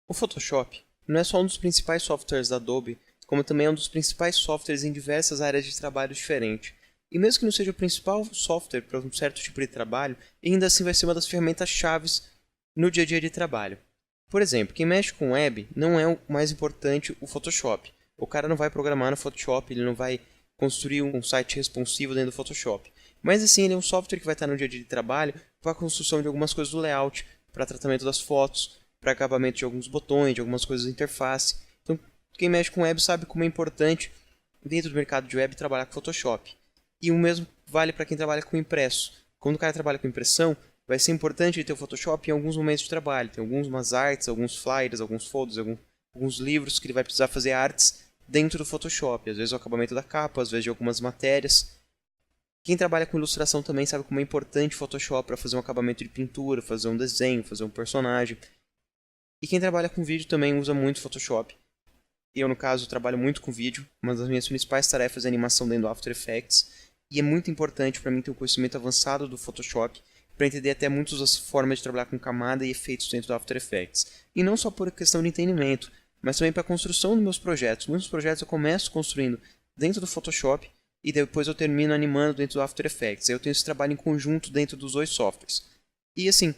O Photoshop não é só um dos principais softwares da Adobe, como também é um dos principais softwares em diversas áreas de trabalho diferentes. E mesmo que não seja o principal software para um certo tipo de trabalho, ainda assim vai ser uma das ferramentas chaves no dia a dia de trabalho. Por exemplo, quem mexe com web não é o mais importante o Photoshop. O cara não vai programar no Photoshop, ele não vai construir um site responsivo dentro do Photoshop. Mas assim, ele é um software que vai estar no dia a dia de trabalho para a construção de algumas coisas do layout, para tratamento das fotos, para acabamento de alguns botões, de algumas coisas da interface. Então, quem mexe com web sabe como é importante dentro do mercado de web trabalhar com Photoshop. E o mesmo vale para quem trabalha com impresso. Quando o cara trabalha com impressão, vai ser importante ele ter o Photoshop em alguns momentos de trabalho. Tem algumas artes, alguns flyers, alguns folders, alguns livros que ele vai precisar fazer artes dentro do Photoshop. Às vezes o acabamento da capa, às vezes de algumas matérias. Quem trabalha com ilustração também sabe como é importante o Photoshop para fazer um acabamento de pintura, fazer um desenho, fazer um personagem. E quem trabalha com vídeo também usa muito Photoshop. Eu, no caso, trabalho muito com vídeo. Uma das minhas principais tarefas é animação dentro do After Effects. E é muito importante para mim ter um conhecimento avançado do Photoshop para entender até muitas das formas de trabalhar com camada e efeitos dentro do After Effects. E não só por questão de entendimento, mas também para a construção dos meus projetos. Muitos projetos eu começo construindo dentro do Photoshop e depois eu termino animando dentro do After Effects. Eu tenho esse trabalho em conjunto dentro dos dois softwares. E assim,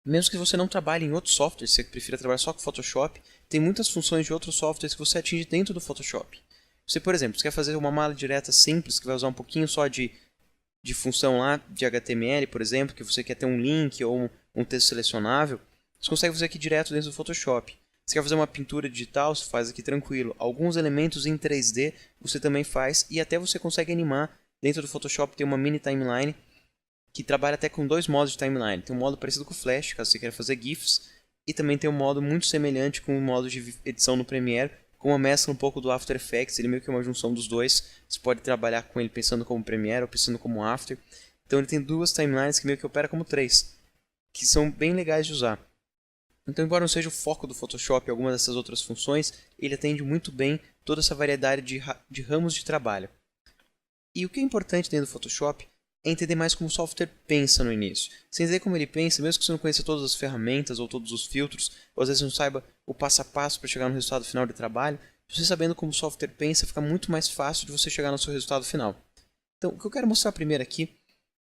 mesmo que você não trabalhe em outros softwares, você prefira trabalhar só com Photoshop, tem muitas funções de outros softwares que você atinge dentro do Photoshop. Você, por exemplo, quer fazer uma malha direta simples, que vai usar um pouquinho só de função lá, de HTML, por exemplo, que você quer ter um link ou um texto selecionável, você consegue fazer aqui direto dentro do Photoshop. Você quer fazer uma pintura digital, você faz aqui tranquilo. Alguns elementos em 3D você também faz e até você consegue animar. Dentro do Photoshop tem uma mini timeline que trabalha até com dois modos de timeline. Tem um modo parecido com o Flash, caso você queira fazer GIFs, e também tem um modo muito semelhante com o modo de edição no Premiere, com uma mescla um pouco do After Effects, ele meio que é uma junção dos dois. Você pode trabalhar com ele pensando como Premiere ou pensando como After. Então ele tem duas timelines que meio que opera como três, que são bem legais de usar. Então, embora não seja o foco do Photoshop e algumas dessas outras funções, ele atende muito bem toda essa variedade de ramos de trabalho. E o que é importante dentro do Photoshop é entender mais como o software pensa no início. Sem entender como ele pensa, mesmo que você não conheça todas as ferramentas ou todos os filtros, ou às vezes não saiba o passo a passo para chegar no resultado final do trabalho, você sabendo como o software pensa, fica muito mais fácil de você chegar no seu resultado final. Então, o que eu quero mostrar primeiro aqui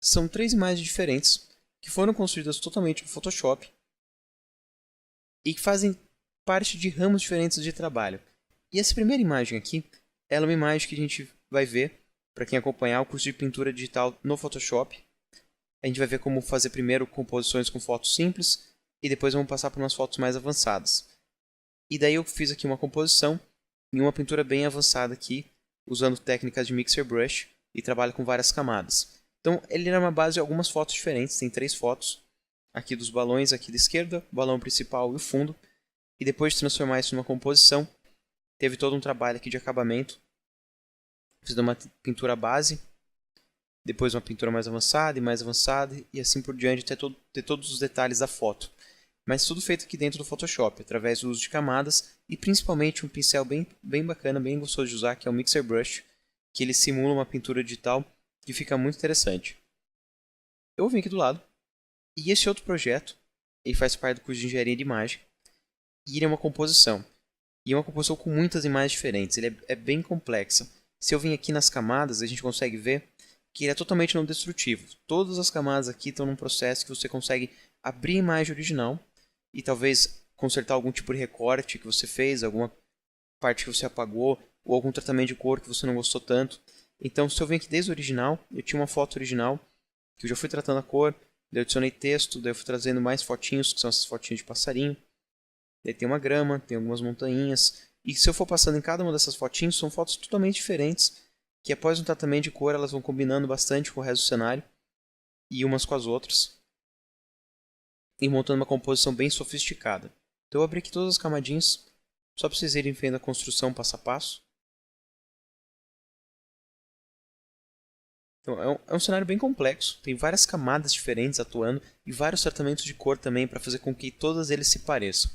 são três imagens diferentes que foram construídas totalmente no Photoshop e que fazem parte de ramos diferentes de trabalho. E essa primeira imagem aqui, ela é uma imagem que a gente vai ver para quem acompanhar o curso de pintura digital no Photoshop. A gente vai ver como fazer primeiro composições com fotos simples e depois vamos passar por umas fotos mais avançadas. E daí eu fiz aqui uma composição em uma pintura bem avançada aqui, usando técnicas de Mixer Brush e trabalho com várias camadas. Então ele era uma base de algumas fotos diferentes, tem três fotos. Aqui dos balões aqui da esquerda, o balão principal e o fundo. E depois de transformar isso numa composição, teve todo um trabalho aqui de acabamento. Fiz uma pintura base, depois uma pintura mais avançada e assim por diante até ter todos os detalhes da foto. Mas tudo feito aqui dentro do Photoshop, através do uso de camadas e principalmente um pincel bem bacana, bem gostoso de usar, que é o Mixer Brush, que ele simula uma pintura digital que fica muito interessante. Eu vou vir aqui do lado, e esse outro projeto, ele faz parte do curso de Engenharia de Imagem, e ele é uma composição. E é uma composição com muitas imagens diferentes, ele é bem complexa. Se eu vim aqui nas camadas, a gente consegue ver que ele é totalmente não destrutivo. Todas as camadas aqui estão num processo que você consegue abrir a imagem original e talvez consertar algum tipo de recorte que você fez, alguma parte que você apagou, ou algum tratamento de cor que você não gostou tanto. Então, se eu venho aqui desde o original, eu tinha uma foto original, que eu já fui tratando a cor, daí eu adicionei texto, daí eu fui trazendo mais fotinhos, que são essas fotinhas de passarinho. Daí tem uma grama, tem algumas montanhas. E se eu for passando em cada uma dessas fotinhas, são fotos totalmente diferentes, que após um tratamento de cor, elas vão combinando bastante com o resto do cenário, e umas com as outras, e montando uma composição bem sofisticada. Então eu abri aqui todas as camadinhas, só para vocês irem vendo a construção passo a passo. Então é um cenário bem complexo, tem várias camadas diferentes atuando, e vários tratamentos de cor também para fazer com que todas eles se pareçam.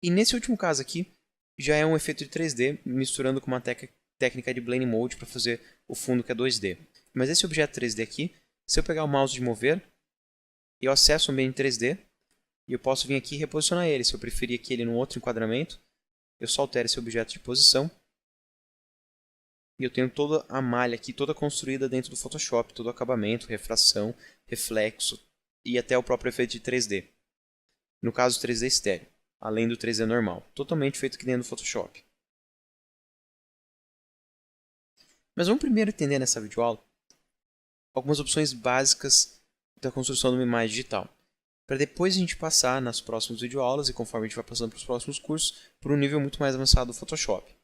E nesse último caso aqui, já é um efeito de 3D, misturando com uma técnica de Blend Mode para fazer o fundo que é 2D. Mas esse objeto 3D aqui, se eu pegar o mouse de mover, eu acesso o ambiente 3D, E eu posso vir aqui e reposicionar ele. Se eu preferir aqui ele num outro enquadramento, eu só altero esse objeto de posição. E eu tenho toda a malha aqui, toda construída dentro do Photoshop. Todo o acabamento, refração, reflexo e até o próprio efeito de 3D. No caso, 3D estéreo, além do 3D normal. Totalmente feito aqui dentro do Photoshop. Mas vamos primeiro entender nessa videoaula algumas opções básicas da construção de uma imagem digital. Para depois a gente passar nas próximas videoaulas e conforme a gente vai passando para os próximos cursos, por um nível muito mais avançado do Photoshop.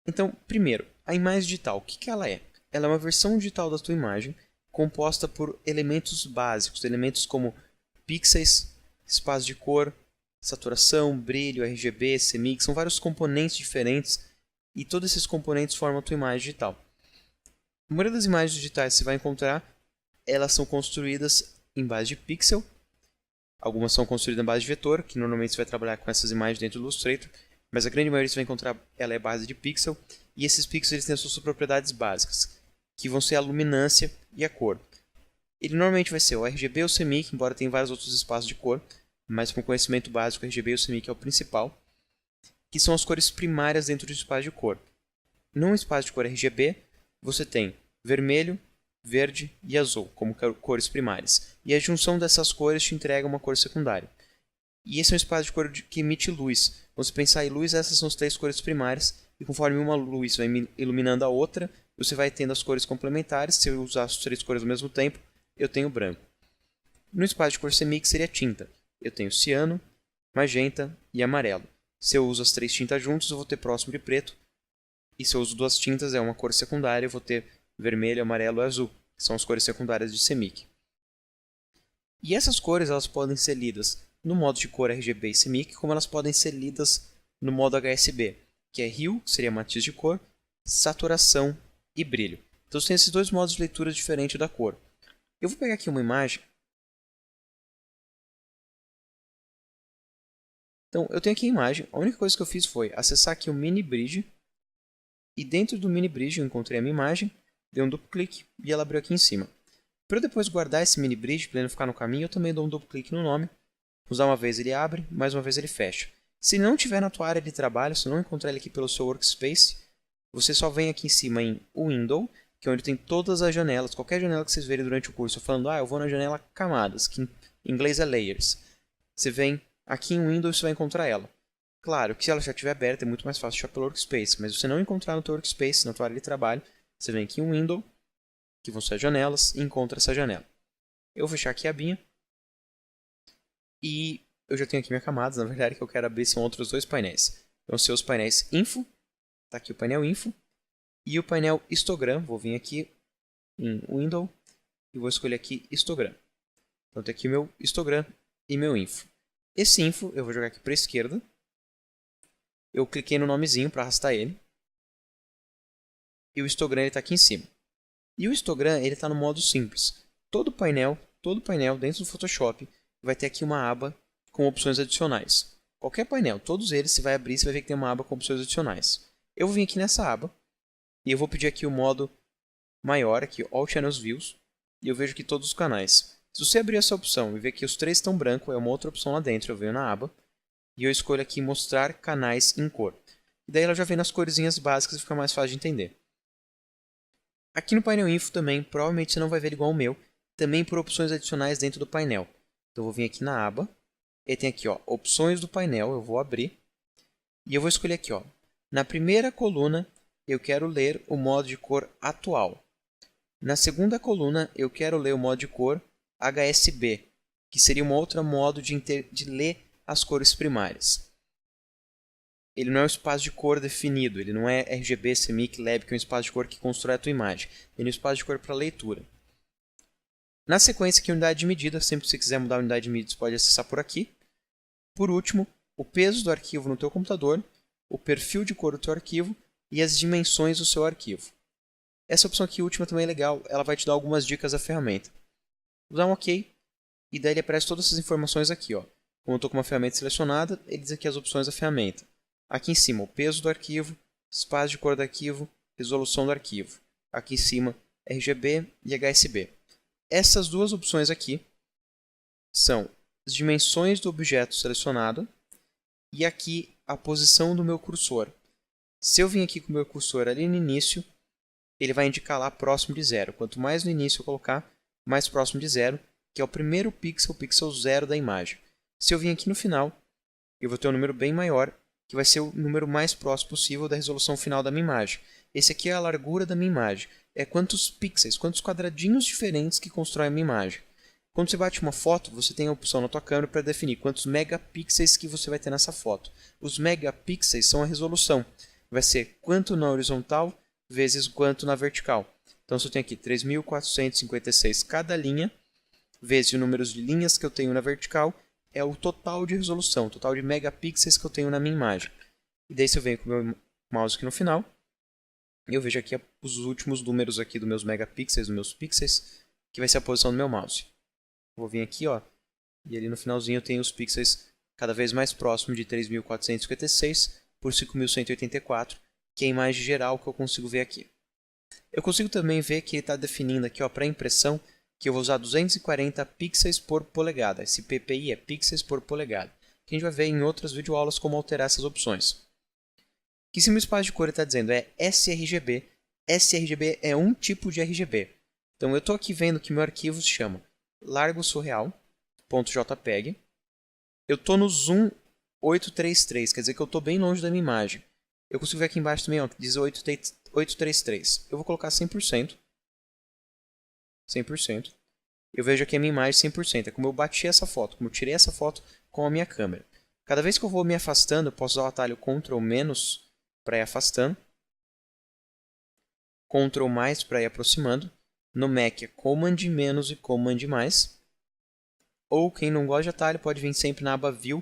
Então, primeiro, a imagem digital, o que ela é? Ela é uma versão digital da tua imagem composta por elementos básicos, elementos como pixels, espaço de cor, saturação, brilho, RGB, CMYK, são vários componentes diferentes e todos esses componentes formam a tua imagem digital. A maioria das imagens digitais que você vai encontrar, elas são construídas em base de pixel. Algumas são construídas em base de vetor, que normalmente você vai trabalhar com essas imagens dentro do Illustrator, mas a grande maioria você vai encontrar ela é base de pixel, e esses pixels eles têm as suas propriedades básicas, que vão ser a luminância e a cor. Ele normalmente vai ser o RGB ou o CMYK, embora tenha vários outros espaços de cor, mas com conhecimento básico, o RGB e o CMYK é o principal, que são as cores primárias dentro do espaço de cor. Num espaço de cor RGB, você tem vermelho, verde e azul como cores primárias. E a junção dessas cores te entrega uma cor secundária. E esse é um espaço de cor que emite luz. Quando você pensar em luz, essas são as três cores primárias. E conforme uma luz vai iluminando a outra, você vai tendo as cores complementares. Se eu usar as três cores ao mesmo tempo, eu tenho branco. No espaço de cor CMYK seria tinta. Eu tenho ciano, magenta e amarelo. Se eu uso as três tintas juntas, eu vou ter próximo de preto. E se eu uso duas tintas, é uma cor secundária, eu vou ter vermelho, amarelo e azul, que são as cores secundárias de CMYK. E essas cores elas podem ser lidas no modo de cor RGB e CMYK, como elas podem ser lidas no modo HSB, que é Hue, que seria matiz de cor, saturação e brilho. Então você tem esses dois modos de leitura diferentes da cor. Eu vou pegar aqui uma imagem. Então eu tenho aqui a imagem, a única coisa que eu fiz foi acessar aqui o Mini Bridge, e dentro do Mini Bridge eu encontrei a minha imagem, dei um duplo clique e ela abriu aqui em cima. Para eu depois guardar esse Mini Bridge, para ele não ficar no caminho, eu também dou um duplo clique no nome. Usar uma vez ele abre, mais uma vez ele fecha. Se não tiver na tua área de trabalho, se não encontrar ele aqui pelo seu workspace, você só vem aqui em cima em Window, que é onde tem todas as janelas, qualquer janela que vocês verem durante o curso, falando, eu vou na janela Camadas, que em inglês é Layers. Você vem aqui em Windows e você vai encontrar ela. Claro que se ela já estiver aberta é muito mais fácil achar pelo workspace, mas se você não encontrar no teu workspace, na tua área de trabalho, você vem aqui em Window, que vão ser as janelas, e encontra essa janela. Eu vou fechar aqui a abinha. E eu já tenho aqui minhas camadas, na verdade, que eu quero abrir são outros dois painéis. Vão ser os painéis Info, está aqui o painel Info, e o painel Histogram. Vou vir aqui em Window e vou escolher aqui Histogram. Então tem aqui o meu Histogram e meu Info. Esse Info eu vou jogar aqui para a esquerda. Eu cliquei no nomezinho para arrastar ele. E o histogram está aqui em cima. E o histogram está no modo simples. Todo painel dentro do Photoshop vai ter aqui uma aba com opções adicionais. Qualquer painel, todos eles, você vai abrir, você vai ver que tem uma aba com opções adicionais. Eu vou vir aqui nessa aba e eu vou pedir aqui o modo maior, aqui All Channels Views, e eu vejo aqui todos os canais. Se você abrir essa opção e ver que os três estão branco, é uma outra opção lá dentro. Eu venho na aba e eu escolho aqui mostrar canais em cor. E daí ela já vem nas corzinhas básicas e fica mais fácil de entender. Aqui no painel Info também, provavelmente você não vai ver igual o meu, também por opções adicionais dentro do painel. Então eu vou vir aqui na aba, e tem aqui opções do painel, eu vou abrir, e eu vou escolher aqui, na primeira coluna eu quero ler o modo de cor atual. Na segunda coluna eu quero ler o modo de cor HSB, que seria um outro modo de ler as cores primárias. Ele não é um espaço de cor definido, ele não é RGB, CMYK, LEB, que é um espaço de cor que constrói a tua imagem. Ele é um espaço de cor para leitura. Na sequência aqui, unidade de medida, sempre que você quiser mudar a unidade de medida, você pode acessar por aqui. Por último, o peso do arquivo no teu computador, o perfil de cor do teu arquivo e as dimensões do seu arquivo. Essa opção aqui última também é legal, ela vai te dar algumas dicas da ferramenta. Vou dar um OK, e daí ele aparece todas essas informações aqui. Como eu estou com uma ferramenta selecionada, ele diz aqui as opções da ferramenta. Aqui em cima, o peso do arquivo, espaço de cor do arquivo, resolução do arquivo. Aqui em cima, RGB e HSB. Essas duas opções aqui são as dimensões do objeto selecionado e aqui a posição do meu cursor. Se eu vim aqui com o meu cursor ali no início, ele vai indicar lá próximo de zero. Quanto mais no início eu colocar, mais próximo de zero, que é o primeiro pixel, o pixel 0 da imagem. Se eu vim aqui no final, eu vou ter um número bem maior, que vai ser o número mais próximo possível da resolução final da minha imagem. Esse aqui é a largura da minha imagem. É quantos pixels, quantos quadradinhos diferentes que constroem a minha imagem. Quando você bate uma foto, você tem a opção na tua câmera para definir quantos megapixels que você vai ter nessa foto. Os megapixels são a resolução. Vai ser quanto na horizontal vezes quanto na vertical. Então, se eu tenho aqui 3.456 cada linha, vezes o número de linhas que eu tenho na vertical, é o total de resolução, o total de megapixels que eu tenho na minha imagem. E daí, se eu venho com o meu mouse aqui no final, eu vejo aqui os últimos números aqui dos meus megapixels, dos meus pixels, que vai ser a posição do meu mouse. Vou vir aqui, ó, e ali no finalzinho eu tenho os pixels cada vez mais próximos de 3.456 por 5.184, que é a imagem geral que eu consigo ver aqui. Eu consigo também ver que ele está definindo aqui para impressão que eu vou usar 240 pixels por polegada. Esse PPI é pixels por polegada, que a gente vai ver em outras videoaulas como alterar essas opções. Que esse meu espaço de cor está dizendo é sRGB. sRGB é um tipo de RGB. Então eu estou aqui vendo que meu arquivo se chama largosurreal.jpg. Eu estou no zoom 833, quer dizer que eu estou bem longe da minha imagem. Eu consigo ver aqui embaixo também, ó, que diz 833. Eu vou colocar 100%. 100%. Eu vejo aqui a minha imagem 100%. É como eu bati essa foto, como eu tirei essa foto com a minha câmera. Cada vez que eu vou me afastando, eu posso usar o atalho Ctrl- para ir afastando. Ctrl+ para ir aproximando. No Mac é Command- e Command+. Ou quem não gosta de atalho pode vir sempre na aba View,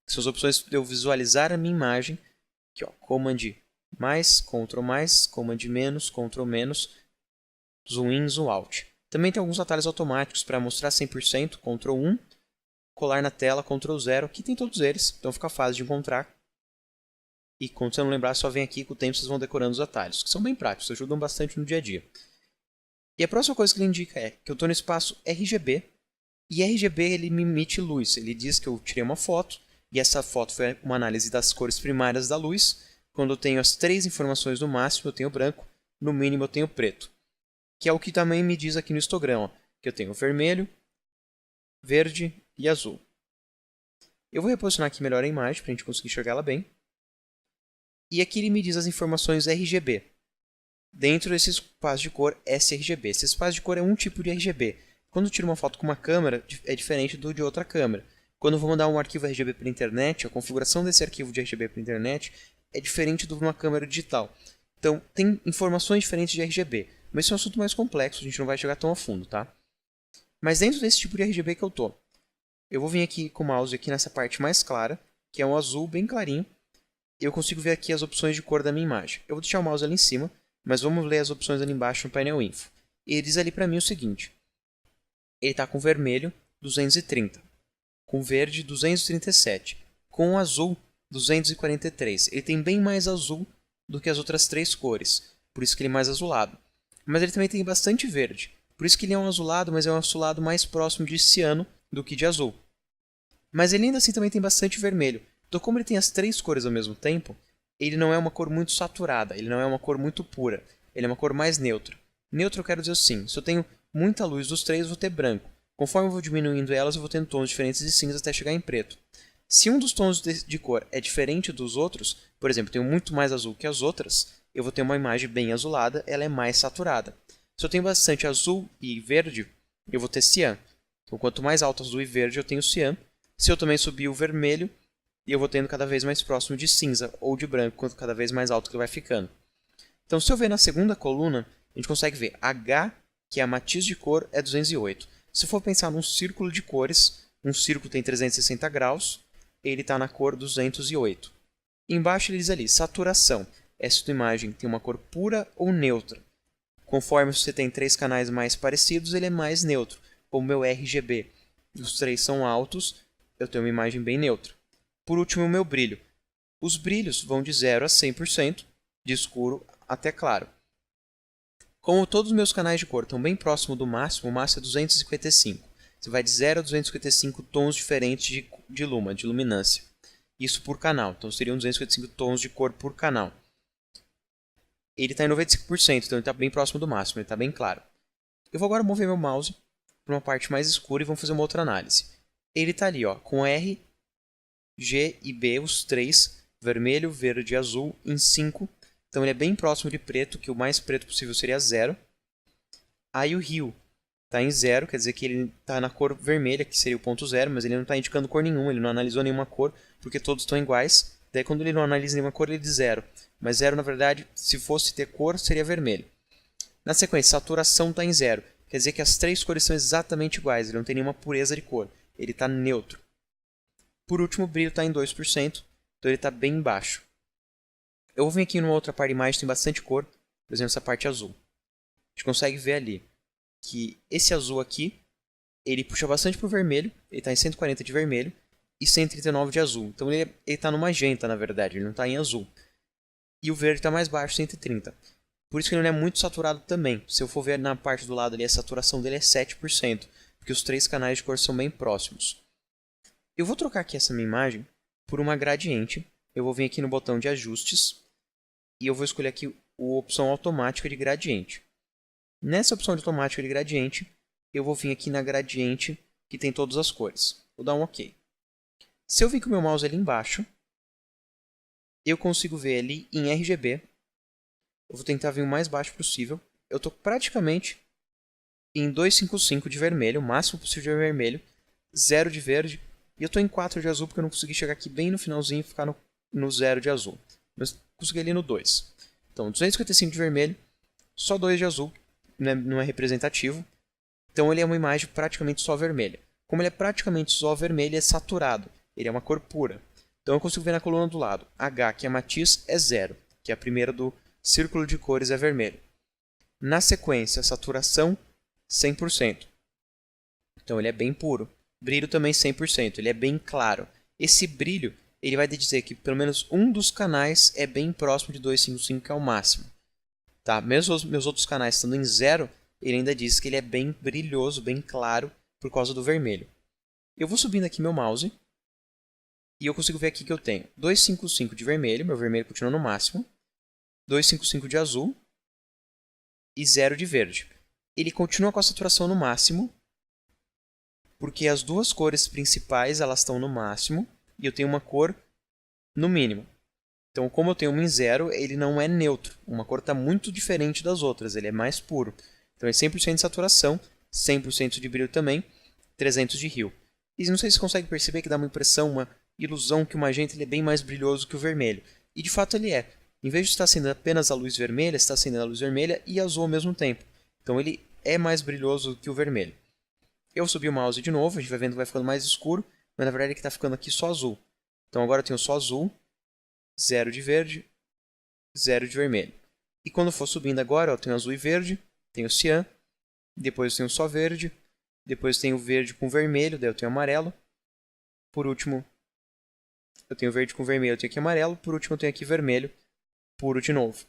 que são as opções de eu visualizar a minha imagem. Aqui, ó, Command+, Ctrl+, Command-, Ctrl-, Zoom In, Zoom Out. Também tem alguns atalhos automáticos para mostrar 100%, Ctrl+1, colar na tela, Ctrl+0, aqui tem todos eles, então fica fácil de encontrar. E quando você não lembrar, só vem aqui, com o tempo vocês vão decorando os atalhos, que são bem práticos, ajudam bastante no dia a dia. E a próxima coisa que ele indica é que eu estou no espaço RGB, e RGB ele me emite luz. Ele diz que eu tirei uma foto, e essa foto foi uma análise das cores primárias da luz. Quando eu tenho as três informações no máximo, eu tenho branco, no mínimo eu tenho preto. Que é o que também me diz aqui no histograma, que eu tenho vermelho, verde e azul. Eu vou reposicionar aqui melhor a imagem, para a gente conseguir enxergar ela bem. E aqui ele me diz as informações RGB. Dentro desse espaço de cor sRGB. Esse espaço de cor é um tipo de RGB. Quando eu tiro uma foto com uma câmera, é diferente do de outra câmera. Quando eu vou mandar um arquivo RGB para a internet, a configuração desse arquivo de RGB para a internet é diferente de uma câmera digital. Então, tem informações diferentes de RGB. Mas esse é um assunto mais complexo, a gente não vai chegar tão a fundo, tá? Mas dentro desse tipo de RGB que eu tô, eu vou vir aqui com o mouse aqui nessa parte mais clara, que é um azul bem clarinho. Eu consigo ver aqui as opções de cor da minha imagem. Eu vou deixar o mouse ali em cima, mas vamos ler as opções ali embaixo no painel Info. E ele diz ali para mim o seguinte. Ele está com vermelho 230, com verde 237, com azul 243. Ele tem bem mais azul do que as outras três cores, por isso que ele é mais azulado. Mas ele também tem bastante verde, por isso que ele é um azulado, mas é um azulado mais próximo de ciano do que de azul. Mas ele ainda assim também tem bastante vermelho. Então, como ele tem as três cores ao mesmo tempo, ele não é uma cor muito saturada, ele não é uma cor muito pura, ele é uma cor mais neutra. Neutro eu quero dizer assim, se eu tenho muita luz dos três, eu vou ter branco. Conforme eu vou diminuindo elas, eu vou tendo tons diferentes de cinza até chegar em preto. Se um dos tons de cor é diferente dos outros, por exemplo, eu tenho muito mais azul que as outras, eu vou ter uma imagem bem azulada, ela é mais saturada. Se eu tenho bastante azul e verde, eu vou ter cian. Então, quanto mais alto azul e verde, eu tenho cian. Se eu também subir o vermelho, eu vou tendo cada vez mais próximo de cinza ou de branco, quanto cada vez mais alto que vai ficando. Então, se eu ver na segunda coluna, a gente consegue ver H, que é a matiz de cor, é 208. Se for pensar num círculo de cores, um círculo tem 360 graus, ele está na cor 208. E embaixo ele diz ali, saturação. Essa imagem tem uma cor pura ou neutra. Conforme você tem três canais mais parecidos, ele é mais neutro. Como o meu RGB e os três são altos, eu tenho uma imagem bem neutra. Por último, o meu brilho. Os brilhos vão de 0 a 100%, de escuro até claro. Como todos os meus canais de cor estão bem próximo do máximo, o máximo é 255. Você vai de 0 a 255 tons diferentes de luma, de luminância. Isso por canal, então seriam 255 tons de cor por canal. Ele está em 95%, então ele está bem próximo do máximo, ele está bem claro. Eu vou agora mover meu mouse para uma parte mais escura e vamos fazer uma outra análise. Ele está ali, ó, com R, G e B, os três, vermelho, verde e azul, em 5. Então ele é bem próximo de preto, que o mais preto possível seria 0. Aí o Hue está em 0, quer dizer que ele está na cor vermelha, que seria o ponto 0, mas ele não está indicando cor nenhuma, ele não analisou nenhuma cor, porque todos estão iguais. Daí quando ele não analisa nenhuma cor, ele diz 0. Mas 0, na verdade, se fosse ter cor, seria vermelho. Na sequência, saturação está em 0. Quer dizer que as três cores são exatamente iguais, ele não tem nenhuma pureza de cor. Ele está neutro. Por último, o brilho está em 2%, então ele está bem baixo. Eu vou vir aqui numa outra parte de imagem, tem bastante cor, por exemplo, essa parte azul. A gente consegue ver ali que esse azul aqui, ele puxa bastante para o vermelho, ele está em 140 de vermelho e 139 de azul. Então ele está no magenta, na verdade, ele não está em azul. E o verde está mais baixo, 130. Por isso que ele não é muito saturado também. Se eu for ver na parte do lado ali, a saturação dele é 7%, porque os três canais de cor são bem próximos. Eu vou trocar aqui essa minha imagem por uma gradiente. Eu vou vir aqui no botão de ajustes e eu vou escolher aqui a opção automática de gradiente. Nessa opção de automática de gradiente, eu vou vir aqui na gradiente que tem todas as cores. Vou dar um OK. Se eu vir com o meu mouse ali embaixo, eu consigo ver ali em RGB. Eu vou tentar vir o mais baixo possível. Eu estou praticamente em 255 de vermelho, o máximo possível de vermelho, 0 de verde, e eu estou em 4 de azul porque eu não consegui chegar aqui bem no finalzinho e ficar no 0 de azul. Mas consegui ali no 2. Então, 255 de vermelho, só 2 de azul, não é representativo. Então ele é uma imagem praticamente só vermelha. Como ele é praticamente só vermelho, ele é saturado. Ele é uma cor pura. Então eu consigo ver na coluna do lado. H, que é matiz, é 0, que é a primeira do círculo de cores, é vermelho. Na sequência, saturação, 100%. Então ele é bem puro. Brilho também 100%, ele é bem claro. Esse brilho, ele vai dizer que pelo menos um dos canais é bem próximo de 255, que é o máximo. Tá? Mesmo os meus outros canais estando em 0, ele ainda diz que ele é bem brilhoso, bem claro, por causa do vermelho. Eu vou subindo aqui meu mouse, e eu consigo ver aqui que eu tenho 255 de vermelho, meu vermelho continua no máximo, 255 de azul e 0 de verde. Ele continua com a saturação no máximo, porque as duas cores principais elas estão no máximo e eu tenho uma cor no mínimo. Então, como eu tenho uma em 0, ele não é neutro. Uma cor está muito diferente das outras, ele é mais puro. Então é 100% de saturação, 100% de brilho também, 300 de Hue. E não sei se você consegue perceber que dá uma impressão, uma ilusão que o magenta ele é bem mais brilhoso que o vermelho. E de fato ele é. Em vez de estar acendendo apenas a luz vermelha, está acendendo a luz vermelha e azul ao mesmo tempo. Então ele é mais brilhoso que o vermelho. Eu subi o mouse de novo, a gente vai vendo que vai ficando mais escuro, mas na verdade ele está ficando aqui só azul. Então agora eu tenho só azul, 0 de verde, 0 de vermelho. E quando eu for subindo agora, eu tenho azul e verde, tenho cian, depois eu tenho só verde, depois eu tenho verde com vermelho, daí eu tenho amarelo. Por último, eu tenho verde com vermelho, eu tenho aqui amarelo. Por último, eu tenho aqui vermelho, puro de novo.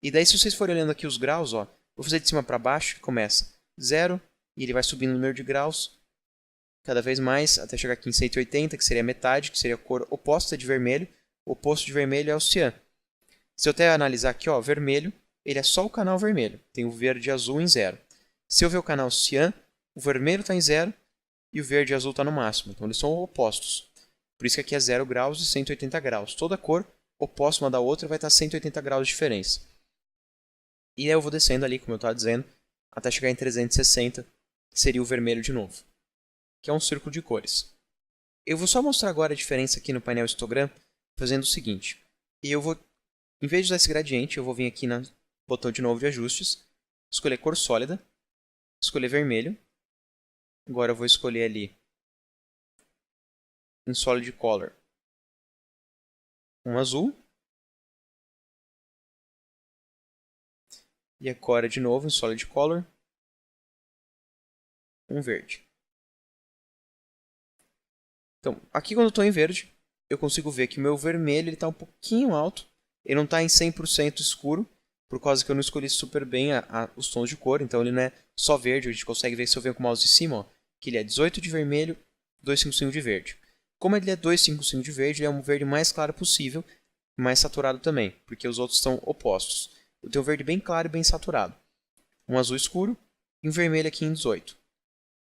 E daí, se vocês forem olhando aqui os graus, ó, vou fazer de cima para baixo, que começa 0, e ele vai subindo o número de graus, cada vez mais, até chegar aqui em 180, que seria a metade, que seria a cor oposta de vermelho. O oposto de vermelho é o cian. Se eu até analisar aqui, ó, vermelho, ele é só o canal vermelho. Tem o verde e azul em 0. Se eu ver o canal cian, o vermelho está em 0 e o verde e azul está no máximo. Então eles são opostos. Por isso que aqui é 0 graus e 180 graus. Toda cor oposta uma da outra vai estar 180 graus de diferença. E aí eu vou descendo ali, como eu estava dizendo, até chegar em 360, que seria o vermelho de novo, que é um círculo de cores. Eu vou só mostrar agora a diferença aqui no painel histogram, fazendo o seguinte. Eu vou, em vez de usar esse gradiente, eu vou vir aqui no botão de novo de ajustes, escolher cor sólida, escolher vermelho. Agora eu vou escolher ali, em Solid Color, um azul. E agora de novo em Solid Color, um verde. Então, aqui quando eu estou em verde, eu consigo ver que o meu vermelho está um pouquinho alto. Ele não está em 100% escuro, por causa que eu não escolhi super bem os tons de cor. Então ele não é só verde, a gente consegue ver se eu venho com o mouse de cima. Ó, que ele é 18 de vermelho, 255 de verde. Como ele é 255 de verde, ele é um verde mais claro possível, mais saturado também, porque os outros estão opostos. Eu tenho um verde bem claro e bem saturado. Um azul escuro e um vermelho aqui em 18.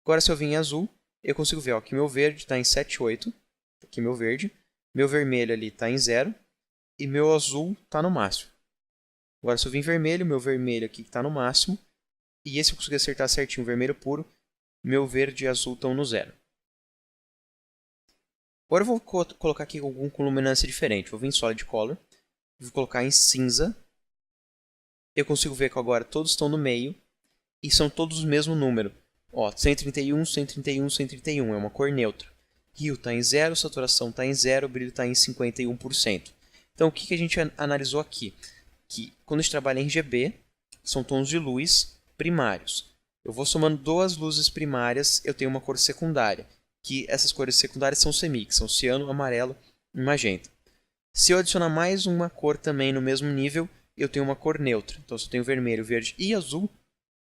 Agora, se eu vir em azul, eu consigo ver que meu verde está em 7,8. Aqui meu verde. Meu vermelho ali está em 0. E meu azul está no máximo. Agora, se eu vir em vermelho, meu vermelho aqui está no máximo. E esse eu consegui acertar certinho, vermelho puro. Meu verde e azul estão no 0. Agora eu vou colocar aqui com luminância diferente. Vou vir em Solid Color. Vou colocar em cinza. Eu consigo ver que agora todos estão no meio. E são todos o mesmo número. 131, 131, 131. É uma cor neutra. Hue está em 0, saturação está em 0, brilho está em 51%. Então, o que a gente analisou aqui? Que quando a gente trabalha em RGB, são tons de luz primários. Eu vou somando duas luzes primárias, eu tenho uma cor secundária. Que essas cores secundárias são semi, que são ciano, amarelo e magenta. Se eu adicionar mais uma cor também no mesmo nível, eu tenho uma cor neutra. Então, se eu tenho vermelho, verde e azul,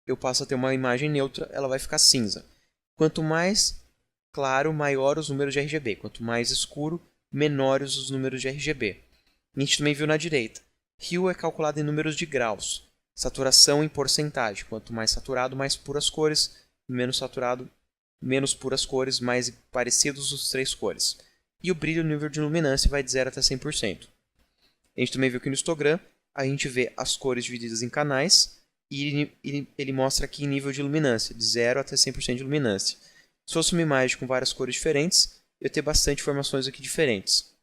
eu passo a ter uma imagem neutra, ela vai ficar cinza. Quanto mais claro, maior os números de RGB. Quanto mais escuro, menores os números de RGB. A gente também viu na direita. Hue é calculado em números de graus. Saturação em porcentagem. Quanto mais saturado, mais puras cores. Menos saturado, menos puras cores, mais parecidos os três cores. E o brilho, o nível de luminância, vai de 0 até 100%. A gente também viu que no histogram, a gente vê as cores divididas em canais. E ele mostra aqui em nível de luminância, de 0 até 100% de luminância. Se fosse uma imagem com várias cores diferentes, eu ia ter bastante informações aqui diferentes.